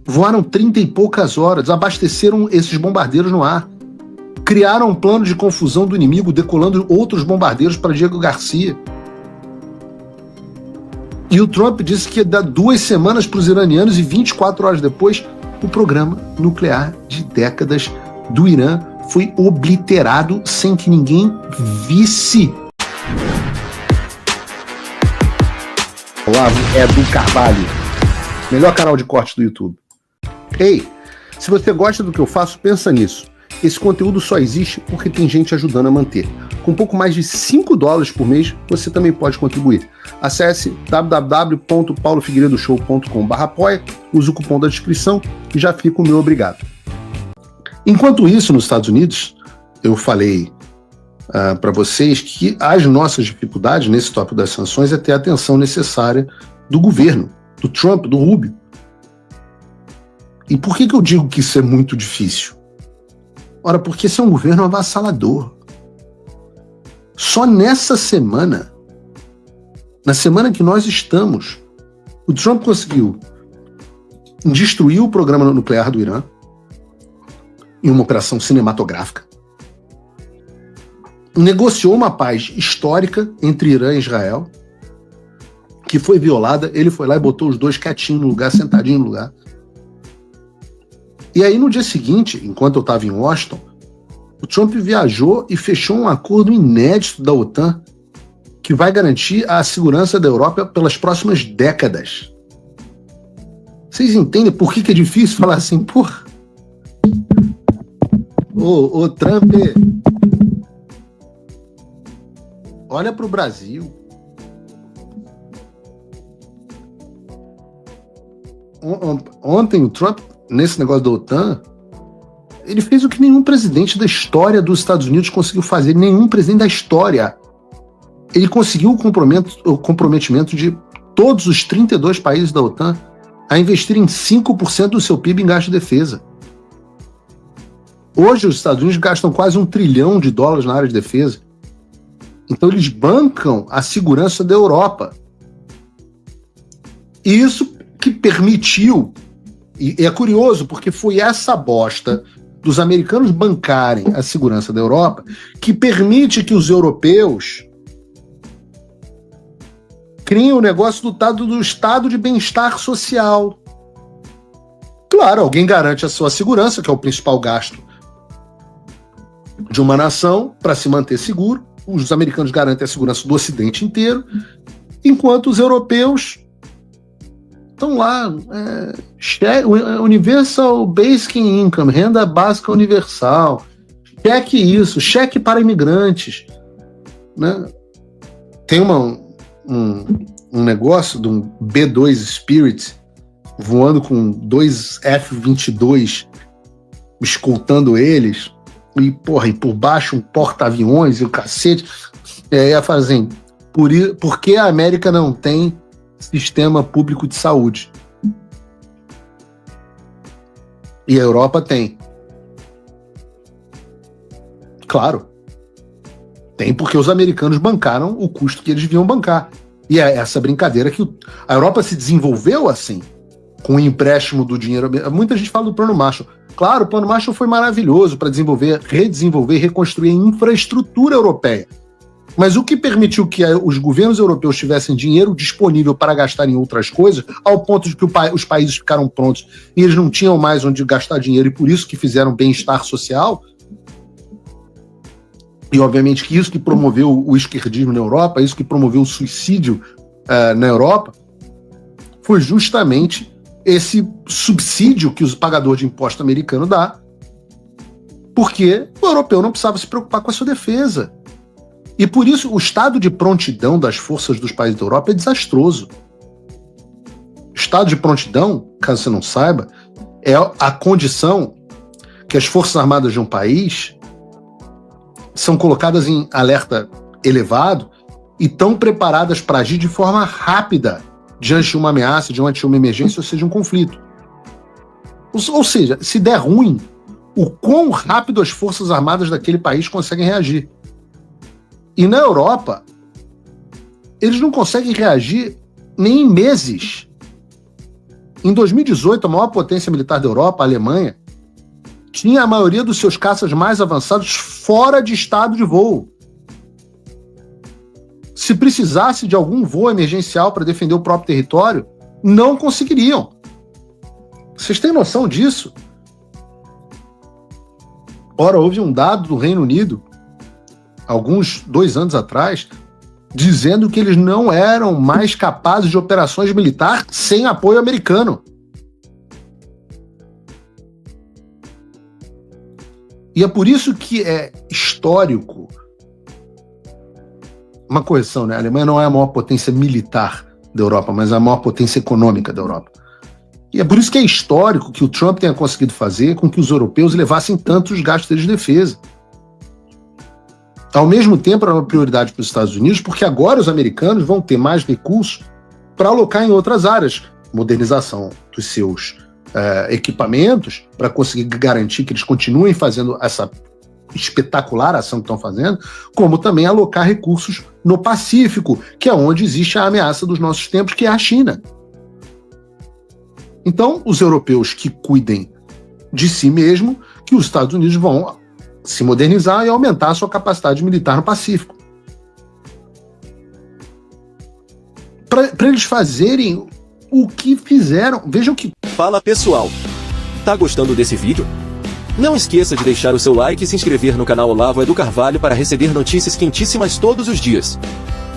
Voaram 30 e poucas horas, abasteceram esses bombardeiros no ar. Criaram um plano de confusão do inimigo, decolando outros bombardeiros para Diego Garcia. E o Trump disse que ia dar 2 semanas para os iranianos e 24 horas depois, o programa nuclear de décadas do Irã foi obliterado sem que ninguém visse. Olavo Edu Carvalho, melhor canal de corte do YouTube. Ei, se você gosta do que eu faço, pensa nisso. Esse conteúdo só existe porque tem gente ajudando a manter. Com pouco mais de $5 por mês, você também pode contribuir. Acesse www.paulofigueiredoshow.com/apoia, use o cupom da descrição e já fica o meu obrigado. Enquanto isso, nos Estados Unidos, eu falei para vocês que as nossas dificuldades nesse tópico das sanções é ter a atenção necessária do governo, do Trump, do Rubio. E por que eu digo que isso é muito difícil? Ora, porque esse é um governo avassalador. Só nessa semana, na semana que nós estamos, o Trump conseguiu destruir o programa nuclear do Irã em uma operação cinematográfica, negociou uma paz histórica entre Irã e Israel, que foi violada, ele foi lá e botou os dois quietinhos no lugar, sentadinho no lugar. E aí, no dia seguinte, enquanto eu estava em Washington, o Trump viajou e fechou um acordo inédito da OTAN que vai garantir a segurança da Europa pelas próximas décadas. Vocês entendem por que é difícil falar assim, porra? Ô Trump, olha para o Brasil. Ontem o Trump, nesse negócio da OTAN, ele fez o que nenhum presidente da história dos Estados Unidos conseguiu fazer, nenhum presidente da história. Ele conseguiu o comprometimento de todos os 32 países da OTAN a investirem 5% do seu PIB em gasto de defesa. Hoje os Estados Unidos gastam quase $1 trilhão na área de defesa. Então eles bancam a segurança da Europa. E isso que permitiu, e é curioso, porque foi essa bosta dos americanos bancarem a segurança da Europa que permite que os europeus criem o negócio do estado de bem-estar social. Claro, alguém garante a sua segurança, que é o principal gasto de uma nação para se manter seguro. Os americanos garantem a segurança do Ocidente inteiro, enquanto os europeus estão lá, Universal Basic Income, renda básica universal, cheque isso, cheque para imigrantes, né? Tem um negócio de um B-2 Spirit voando com 2 F-22 escoltando eles, e por baixo um porta-aviões e o cacete. Ia fazer por que a América não tem sistema público de saúde? E a Europa tem. Claro. Tem porque os americanos bancaram o custo que eles deviam bancar. E é essa brincadeira que a Europa se desenvolveu assim, com o empréstimo do dinheiro. Muita gente fala do Plano Marshall. Claro, o Plano Marshall foi maravilhoso para redesenvolver e reconstruir a infraestrutura europeia. Mas o que permitiu que os governos europeus tivessem dinheiro disponível para gastar em outras coisas, ao ponto de que os países ficaram prontos e eles não tinham mais onde gastar dinheiro, e por isso que fizeram bem-estar social, e obviamente que isso que promoveu o esquerdismo na Europa, isso que promoveu o suicídio na Europa, foi justamente esse subsídio que o pagador de imposto americano dá, porque o europeu não precisava se preocupar com a sua defesa. E por isso o estado de prontidão das forças dos países da Europa é desastroso. O estado de prontidão, caso você não saiba, é a condição que as forças armadas de um país são colocadas em alerta elevado e estão preparadas para agir de forma rápida diante de uma ameaça, diante de uma emergência, ou seja, um conflito. Ou seja, se der ruim, o quão rápido as forças armadas daquele país conseguem reagir. E na Europa, eles não conseguem reagir nem em meses. Em 2018, a maior potência militar da Europa, a Alemanha, tinha a maioria dos seus caças mais avançados fora de estado de voo. Se precisasse de algum voo emergencial para defender o próprio território, não conseguiriam. Vocês têm noção disso? Ora, houve um dado do Reino Unido, alguns 2 anos atrás, dizendo que eles não eram mais capazes de operações militares sem apoio americano. E é por isso que é histórico. Uma correção, né? A Alemanha não é a maior potência militar da Europa, mas a maior potência econômica da Europa. E é por isso que é histórico que o Trump tenha conseguido fazer com que os europeus levassem tantos gastos de defesa. Ao mesmo tempo, era uma prioridade para os Estados Unidos, porque agora os americanos vão ter mais recursos para alocar em outras áreas. Modernização dos seus equipamentos, para conseguir garantir que eles continuem fazendo essa espetacular ação que estão fazendo, como também alocar recursos no Pacífico, que é onde existe a ameaça dos nossos tempos, que é a China. Então, os europeus que cuidem de si mesmo, que os Estados Unidos vão se modernizar e aumentar a sua capacidade militar no Pacífico. Para eles fazerem o que fizeram. Vejam que... Fala pessoal, tá gostando desse vídeo? Não esqueça de deixar o seu like e se inscrever no canal Olavo Edu Carvalho para receber notícias quentíssimas todos os dias.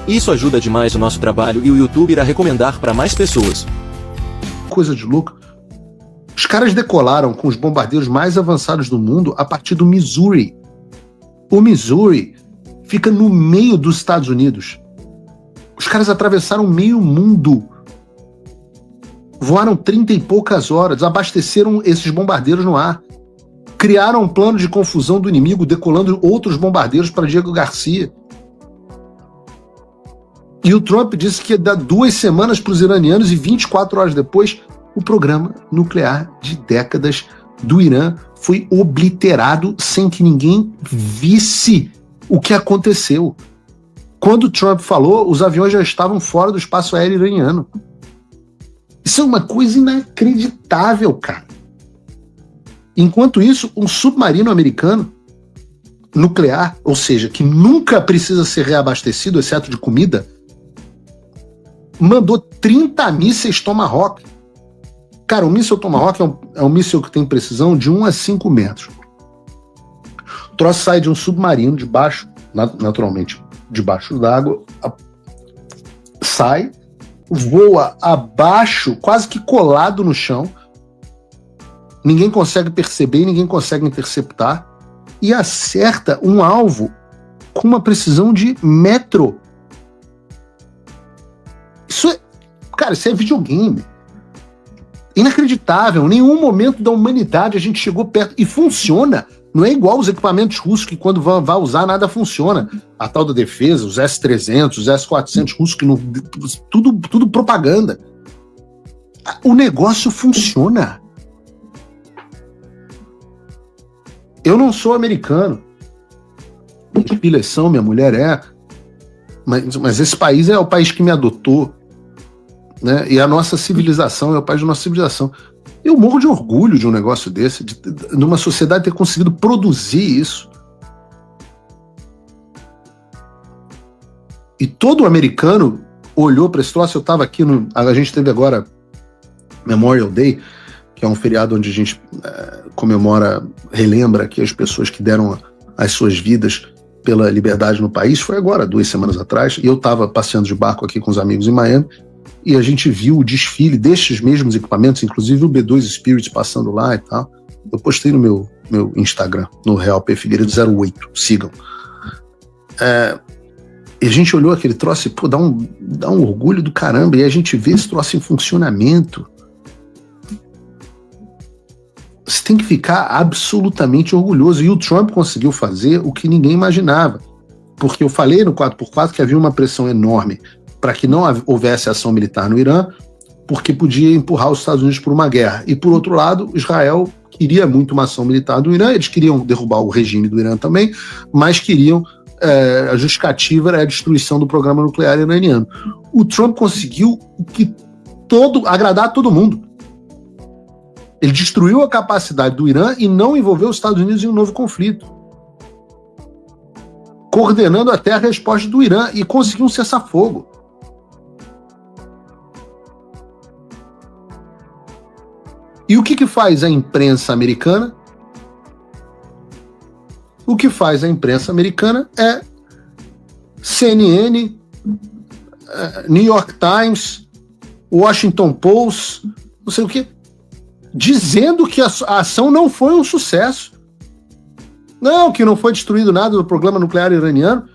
Isso ajuda demais o nosso trabalho e o YouTube irá recomendar para mais pessoas. Coisa de louco. Os caras decolaram com os bombardeiros mais avançados do mundo a partir do Missouri. O Missouri fica no meio dos Estados Unidos. Os caras atravessaram meio mundo. Voaram 30 e poucas horas, abasteceram esses bombardeiros no ar. Criaram um plano de confusão do inimigo, decolando outros bombardeiros para Diego Garcia. E o Trump disse que ia dar 2 semanas para os iranianos e 24 horas depois, o programa nuclear de décadas do Irã foi obliterado sem que ninguém visse o que aconteceu. Quando o Trump falou, os aviões já estavam fora do espaço aéreo iraniano. Isso é uma coisa inacreditável, cara. Enquanto isso, um submarino americano nuclear, ou seja, que nunca precisa ser reabastecido, exceto de comida, mandou 30 mísseis Tomahawk. Cara, o míssil Tomahawk é um míssil que tem precisão de 1 a 5 metros. O troço sai de um submarino debaixo, naturalmente, debaixo d'água, sai, voa abaixo, quase que colado no chão. Ninguém consegue perceber e ninguém consegue interceptar. E acerta um alvo com uma precisão de metro. Isso é videogame. Inacreditável. Em nenhum momento da humanidade a gente chegou perto. E funciona. Não é igual os equipamentos russos que quando vai usar nada funciona. A tal da defesa, os S-300, os S-400 russos, que não, tudo propaganda. O negócio funciona. Eu não sou americano. De eleição, minha mulher é. Mas esse país é o país que me adotou. Né? E a nossa civilização é o país da nossa civilização. Eu morro de orgulho de um negócio desse, de uma sociedade ter conseguido produzir isso. E todo americano olhou para esse troço. Eu estava aqui, a gente teve agora Memorial Day, que é um feriado onde a gente relembra aqui as pessoas que deram as suas vidas pela liberdade no país. Foi agora, 2 semanas atrás, e eu estava passeando de barco aqui com os amigos em Miami, e a gente viu o desfile destes mesmos equipamentos, inclusive o B2 Spirit passando lá e tal. Eu postei no meu Instagram, no Real P Figueiredo 08, sigam. E a gente olhou aquele troço e, pô, dá um orgulho do caramba, e a gente vê esse troço em funcionamento. Você tem que ficar absolutamente orgulhoso. E o Trump conseguiu fazer o que ninguém imaginava. Porque eu falei no 4x4 que havia uma pressão enorme para que não houvesse ação militar no Irã, porque podia empurrar os Estados Unidos por uma guerra. E, por outro lado, Israel queria muito uma ação militar do Irã, eles queriam derrubar o regime do Irã também, mas queriam, a justificativa era a destruição do programa nuclear iraniano. O Trump conseguiu agradar a todo mundo. Ele destruiu a capacidade do Irã e não envolveu os Estados Unidos em um novo conflito, coordenando até a resposta do Irã e conseguiu um cessar-fogo. E o que faz a imprensa americana? O que faz a imprensa americana é CNN, New York Times, Washington Post, não sei o quê, dizendo que a ação não foi um sucesso. Não, que não foi destruído nada do programa nuclear iraniano,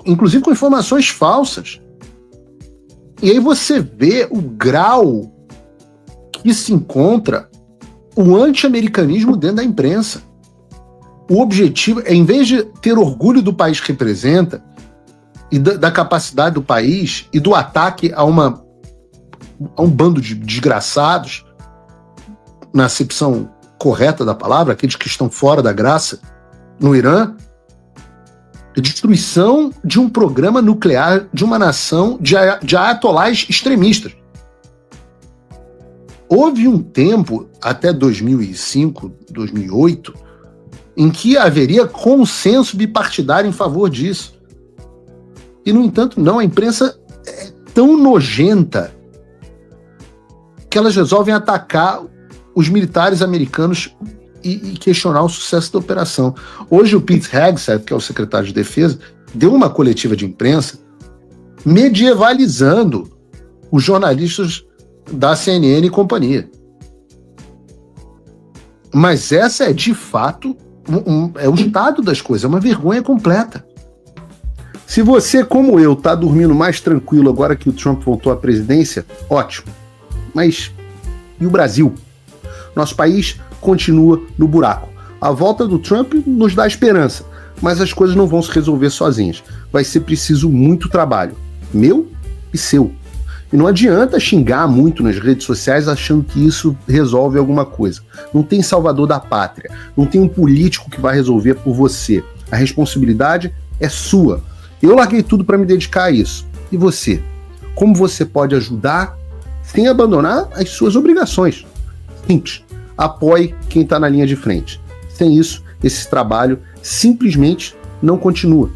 inclusive com informações falsas. E aí você vê o grau que se encontra o anti-americanismo dentro da imprensa. O objetivo é, em vez de ter orgulho do país que representa, e da capacidade do país, e do ataque a um bando de desgraçados, na acepção correta da palavra, aqueles que estão fora da graça, no Irã, a destruição de um programa nuclear de uma nação de ayatolás extremistas. Houve um tempo, até 2005, 2008, em que haveria consenso bipartidário em favor disso. E, no entanto, não, a imprensa é tão nojenta que elas resolvem atacar os militares americanos e questionar o sucesso da operação. Hoje o Pete Hegseth, que é o secretário de Defesa, deu uma coletiva de imprensa medievalizando os jornalistas da CNN e companhia. Mas essa é, de fato, é o estado das coisas, é uma vergonha completa. Se você, como eu, está dormindo mais tranquilo agora que o Trump voltou à presidência, ótimo. Mas e o Brasil? Nosso país continua no buraco. A volta do Trump nos dá esperança, mas as coisas não vão se resolver sozinhas. Vai ser preciso muito trabalho, meu e seu. E não adianta xingar muito nas redes sociais achando que isso resolve alguma coisa. Não tem salvador da pátria, não tem um político que vai resolver por você. A responsabilidade é sua. Eu larguei tudo para me dedicar a isso. E você? Como você pode ajudar sem abandonar as suas obrigações? Simples. Apoie quem está na linha de frente. Sem isso, esse trabalho simplesmente não continua.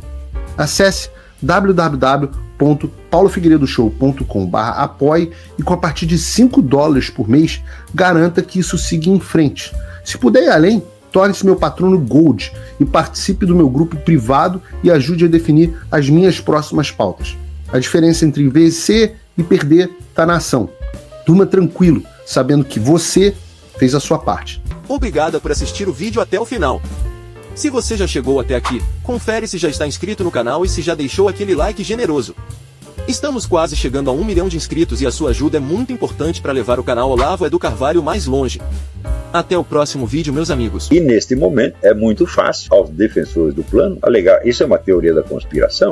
Acesse www.paulofigueiredoshow.com/apoie e com a partir de $5 por mês, garanta que isso siga em frente. Se puder ir além, torne-se meu patrono Gold e participe do meu grupo privado e ajude a definir as minhas próximas pautas. A diferença entre vencer e perder está na ação. Durma tranquilo, sabendo que você fez a sua parte. Obrigada por assistir o vídeo até o final. Se você já chegou até aqui, confere se já está inscrito no canal e se já deixou aquele like generoso. Estamos quase chegando a 1 milhão de inscritos e a sua ajuda é muito importante para levar o canal Olavo do Carvalho mais longe. Até o próximo vídeo, meus amigos. E neste momento é muito fácil aos defensores do plano alegar isso é uma teoria da conspiração.